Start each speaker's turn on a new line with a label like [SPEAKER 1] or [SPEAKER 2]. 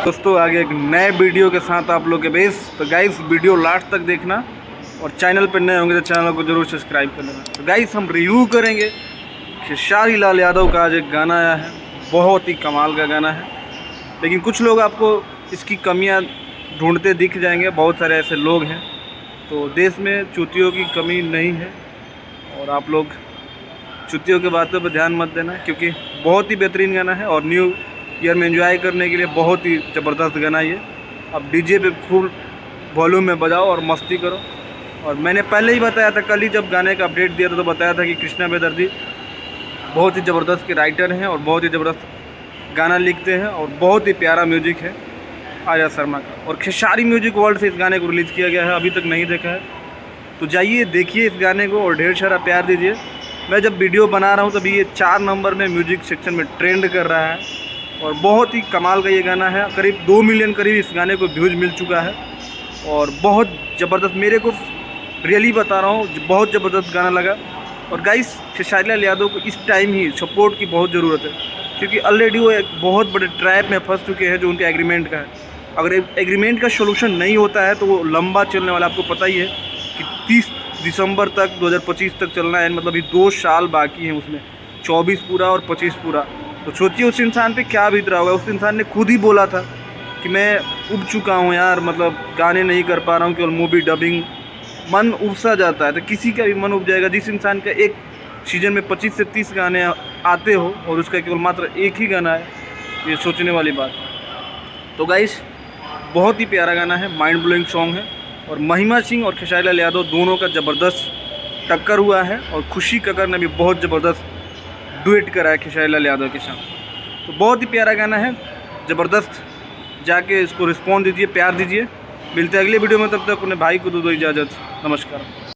[SPEAKER 1] दोस्तों आगे एक नए वीडियो के साथ आप लोग के बेस। तो गाइस वीडियो लास्ट तक देखना और चैनल पर नए होंगे तो चैनल को जरूर सब्सक्राइब कर लेना। तो गाइस हम रिव्यू करेंगे खेसारी लाल यादव का आज एक गाना आया है, बहुत ही कमाल का गाना है। लेकिन कुछ लोग आपको इसकी कमियां ढूंढते दिख जाएंगे, बहुत सारे ऐसे लोग हैं। तो देश में चुतियों की कमी नहीं है और आप लोग चुतियों की बातों पर ध्यान मत देना, क्योंकि बहुत ही बेहतरीन गाना है और न्यू ईयर में एंजॉय करने के लिए बहुत ही ज़बरदस्त गाना है ये। अब डीजे पे फुल वॉल्यूम में बजाओ और मस्ती करो। और मैंने पहले ही बताया था, कल ही जब गाने का अपडेट दिया था तो बताया था कि कृष्णा बेदर्जी बहुत ही ज़बरदस्त के राइटर हैं और बहुत ही ज़बरदस्त गाना लिखते हैं और बहुत ही प्यारा म्यूजिक है आर्या शर्मा का। और खेसारी म्यूजिक वर्ल्ड से इस गाने को रिलीज़ किया गया है, अभी तक नहीं देखा है तो जाइए देखिए इस गाने को और ढेर सारा प्यार दीजिए। मैं जब वीडियो बना रहा हूँ तभी ये 4 नंबर में म्यूजिक सेक्शन में ट्रेंड कर रहा है और बहुत ही कमाल का ये गाना है। करीब 2 मिलियन करीब इस गाने को व्यूज़ मिल चुका है और बहुत ज़बरदस्त, मेरे को रियली बता रहा हूँ बहुत ज़बरदस्त गाना लगा। और गाइस खेसारी लाल यादव को इस टाइम ही सपोर्ट की बहुत ज़रूरत है, क्योंकि ऑलरेडी वो एक बहुत बड़े ट्रैप में फंस चुके हैं जो उनके एग्रीमेंट का है। अगर एग्रीमेंट का सोल्यूशन नहीं होता है तो वो लंबा चलने वाला, आपको पता ही है कि 30 दिसंबर तक 2025 तक चलना है, मतलब अभी 2 साल बाकी हैं उसमें, 24 पूरा और 25 पूरा। तो सोचिए उस इंसान पे क्या बीत रहा होगा। उस इंसान ने खुद ही बोला था कि मैं उब चुका हूँ यार, मतलब गाने नहीं कर पा रहा हूँ, केवल मूवी डबिंग। मन उबसा जाता है तो किसी का भी मन उब जाएगा। जिस इंसान का एक सीज़न में 25 से 30 गाने आते हो और उसका केवल मात्र एक ही गाना है, ये सोचने वाली बात है। तो गाइस बहुत ही प्यारा गाना है, माइंड ब्लोइंग सॉन्ग है और महिमा सिंह और खेसारी लाल यादव दोनों का ज़बरदस्त टक्कर हुआ है और खुशी कक्कर ने भी बहुत ज़बरदस्त डुएट करा है खेसारी लाल यादव के साथ। तो बहुत ही प्यारा गाना है, ज़बरदस्त। जाके इसको रिस्पॉन्स दीजिए, प्यार दीजिए। मिलते हैं अगले वीडियो में, तब तक अपने भाई को दो इजाज़त। नमस्कार।